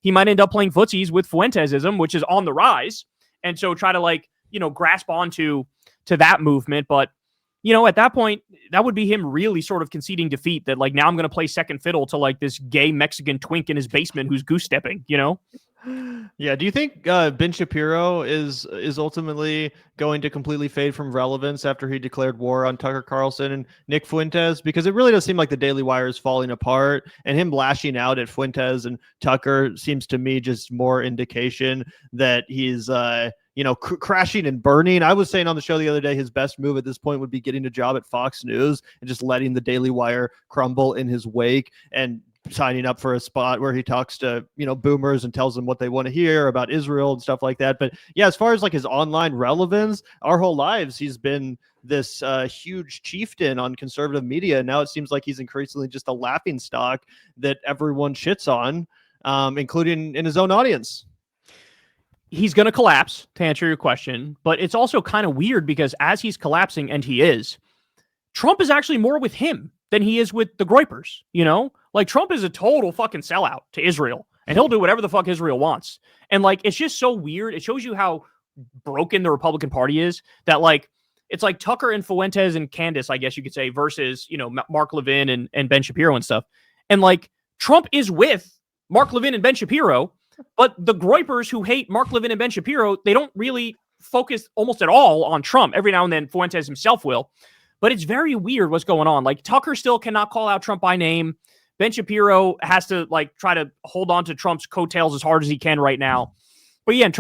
he might end up playing footsies with Fuentesism, which is on the rise. And so try to like, grasp onto that movement. But, at that point, that would be him really sort of conceding defeat that like, now I'm going to play second fiddle to like this gay Mexican twink in his basement who's goose stepping, Yeah. Do you think Ben Shapiro is ultimately going to completely fade from relevance after he declared war on Tucker Carlson and Nick Fuentes? Because it really does seem like the Daily Wire is falling apart, and him lashing out at Fuentes and Tucker seems to me just more indication that he's crashing and burning. I was saying on the show the other day, his best move at this point would be getting a job at Fox News and just letting the Daily Wire crumble in his wake and signing up for a spot where he talks to, boomers and tells them what they want to hear about Israel and stuff like that. But yeah, as far as like his online relevance, our whole lives, he's been this huge chieftain on conservative media. And now it seems like he's increasingly just a laughing stock that everyone shits on, including in his own audience. He's going to collapse, to answer your question, but it's also kind of weird because as he's collapsing, and he is, Trump is actually more with him than he is with the Groypers, Like, Trump is a total fucking sellout to Israel, and he'll do whatever the fuck Israel wants. And, like, it's just so weird. It shows you how broken the Republican Party is, that, like, it's like Tucker and Fuentes and Candace, I guess you could say, versus, Mark Levin and Ben Shapiro and stuff. And, like, Trump is with Mark Levin and Ben Shapiro, but the Groypers who hate Mark Levin and Ben Shapiro, they don't really focus almost at all on Trump. Every now and then, Fuentes himself will. But it's very weird what's going on. Like, Tucker still cannot call out Trump by name. Ben Shapiro has to like try to hold on to Trump's coattails as hard as he can right now. But yeah, in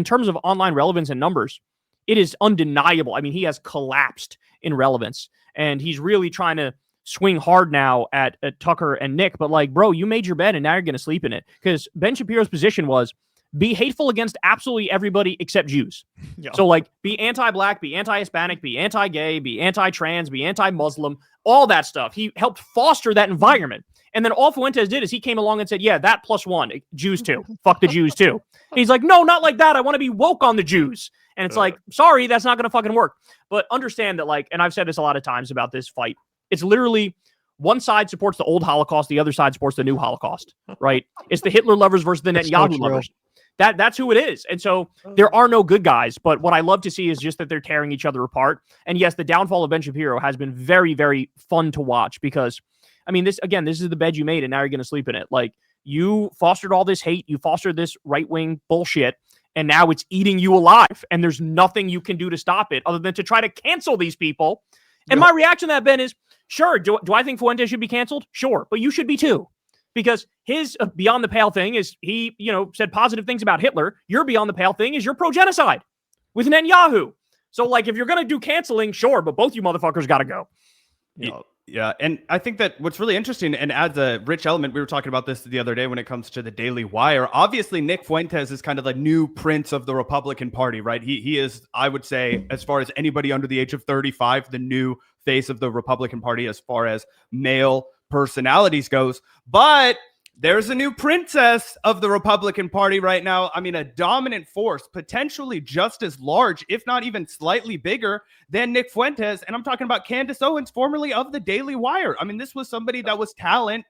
terms of online relevance and numbers, it is undeniable. I mean, he has collapsed in relevance, and he's really trying to swing hard now at Tucker and Nick. But like, bro, you made your bed and now you're going to sleep in it. Because Ben Shapiro's position was be hateful against absolutely everybody except Jews. Yeah. So like, be anti-black, be anti-Hispanic, be anti-gay, be anti-trans, be anti-Muslim, all that stuff. He helped foster that environment. And then all Fuentes did is he came along and said, yeah, that +1, Jews too. Fuck the Jews too. And he's like, no, not like that. I want to be woke on the Jews. And it's like, sorry, that's not going to fucking work. But understand that, like, and I've said this a lot of times about this fight, it's literally one side supports the old Holocaust, the other side supports the new Holocaust, right? It's the Hitler lovers versus the Netanyahu lovers. That's who it is. And so there are no good guys. But what I love to see is just that they're tearing each other apart. And yes, the downfall of Ben Shapiro has been very, very fun to watch because, I mean, this is the bed you made and now you're going to sleep in it. Like, you fostered all this hate, you fostered this right-wing bullshit, and now it's eating you alive. And there's nothing you can do to stop it other than to try to cancel these people. And my reaction to that, Ben, is, sure, do I think Fuentes should be canceled? Sure, but you should be too. Because his beyond the pale thing is he, said positive things about Hitler. Your beyond the pale thing is you're pro-genocide with Netanyahu. So, like, if you're going to do canceling, sure, but both you motherfuckers got to go. Yeah, and I think that what's really interesting and adds a rich element, we were talking about this the other day when it comes to the Daily Wire. Obviously, Nick Fuentes is kind of the new prince of the Republican Party, right? He is, I would say, as far as anybody under the age of 35, the new face of the Republican Party as far as male personalities goes. But there's a new princess of the Republican Party right now. I mean, a dominant force, potentially just as large, if not even slightly bigger than Nick Fuentes. And I'm talking about Candace Owens, formerly of the Daily Wire. I mean, this was somebody that was talent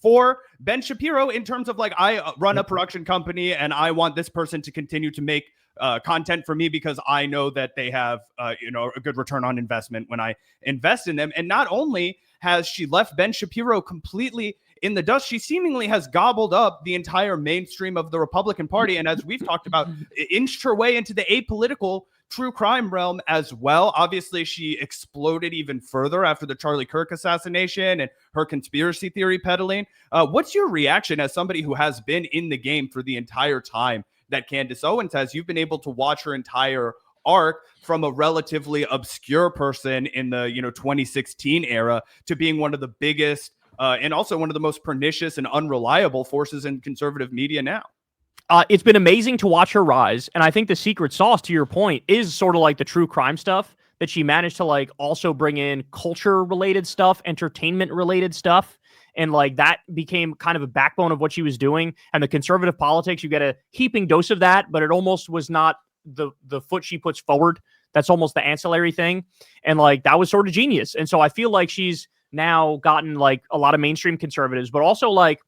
for Ben Shapiro in terms of, like, I run a production company and I want this person to continue to make content for me because I know that they have, a good return on investment when I invest in them. And not only has she left Ben Shapiro completely in the dust, she seemingly has gobbled up the entire mainstream of the Republican Party. And as we've talked about, inched her way into the apolitical true crime realm as well. Obviously, she exploded even further after the Charlie Kirk assassination and her conspiracy theory peddling. What's your reaction as somebody who has been in the game for the entire time that Candace Owens has? You've been able to watch her entire arc from a relatively obscure person in the 2016 era to being one of the biggest and also one of the most pernicious and unreliable forces in conservative media now. It's been amazing to watch her rise. And I think the secret sauce, to your point, is sort of like the true crime stuff that she managed to, like, also bring in culture related stuff, entertainment related stuff. And, like, that became kind of a backbone of what she was doing. And the conservative politics, you get a heaping dose of that, but it almost was not the foot she puts forward. That's almost the ancillary thing. And, like, that was sort of genius. And so I feel like she's now gotten, like, a lot of mainstream conservatives, but also, like,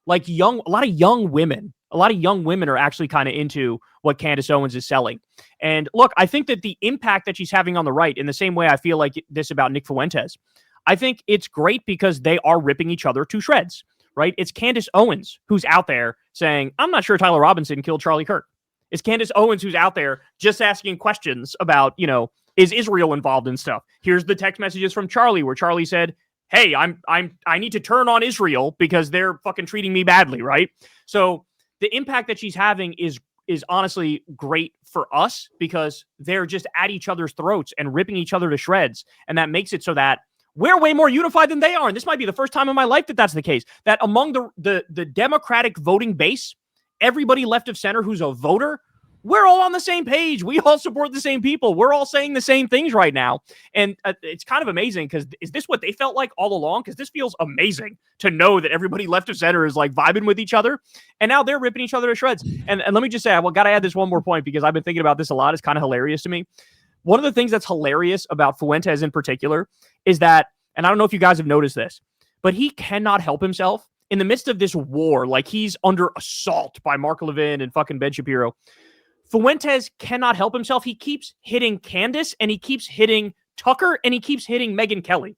like a lot of young women are actually kind of into what Candace Owens is selling. And look, I think that the impact that she's having on the right, in the same way I feel like this about Nick Fuentes, I think it's great because they are ripping each other to shreds, right? It's Candace Owens who's out there saying, I'm not sure Tyler Robinson killed Charlie Kirk. It's Candace Owens who's out there just asking questions about, is Israel involved in stuff? Here's the text messages from Charlie where Charlie said, hey, I need to turn on Israel because they're fucking treating me badly, right? So the impact that she's having is honestly great for us because they're just at each other's throats and ripping each other to shreds. And that makes it so that we're way more unified than they are. And this might be the first time in my life that that's the case, that among the Democratic voting base, everybody left of center who's a voter, we're all on the same page. We all support the same people. We're all saying the same things right now. And it's kind of amazing because is this what they felt like all along? Because this feels amazing to know that everybody left of center is like vibing with each other. And now they're ripping each other to shreds. And let me just say, got to add this one more point because I've been thinking about this a lot. It's kind of hilarious to me. One of the things that's hilarious about Fuentes in particular is that, and I don't know if you guys have noticed this, but he cannot help himself in the midst of this war. Like he's under assault by Mark Levin and fucking Ben Shapiro. Fuentes cannot help himself. He keeps hitting Candace and he keeps hitting Tucker and he keeps hitting Megyn Kelly.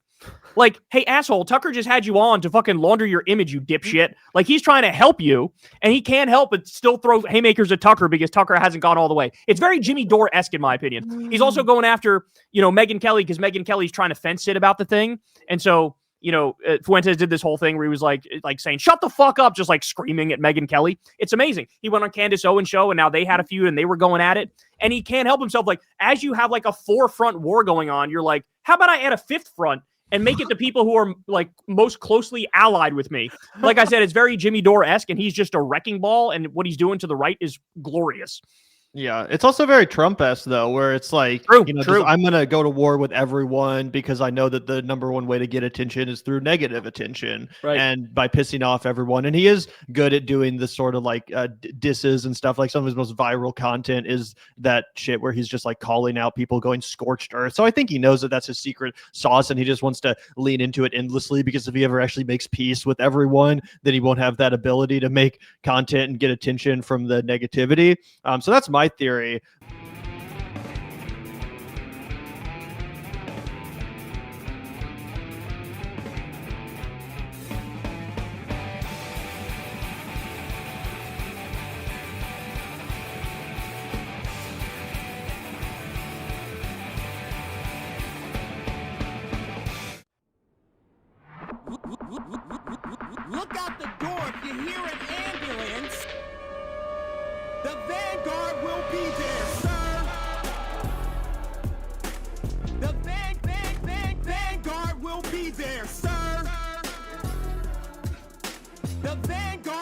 Like, hey, asshole, Tucker just had you on to fucking launder your image, you dipshit. Like, he's trying to help you and he can't help but still throw haymakers at Tucker because Tucker hasn't gone all the way. It's very Jimmy Dore-esque in my opinion. He's also going after, Megyn Kelly because Megyn Kelly's trying to fence it about the thing. And so, Fuentes did this whole thing where he was like saying, shut the fuck up, just like screaming at Megyn Kelly. It's amazing. He went on Candace Owens' show and now they had a feud and they were going at it. And he can't help himself. Like, as you have like a 4-front war going on, you're like, how about I add a 5th front and make it the people who are like most closely allied with me? Like I said, it's very Jimmy Dore-esque and he's just a wrecking ball. And what he's doing to the right is glorious. Yeah, it's also very Trump-esque, though, where it's like, true. I'm going to go to war with everyone because I know that the number one way to get attention is through negative attention and by pissing off everyone. And he is good at doing the sort of like disses and stuff. Like some of his most viral content is that shit where he's just like calling out people going scorched earth. So I think he knows that that's his secret sauce and he just wants to lean into it endlessly because if he ever actually makes peace with everyone, then he won't have that ability to make content and get attention from the negativity. So that's my theory. Look out the door if you hear an ambulance. The Vanguard will be there, sir. The Vanguard will be there, sir. The Vanguard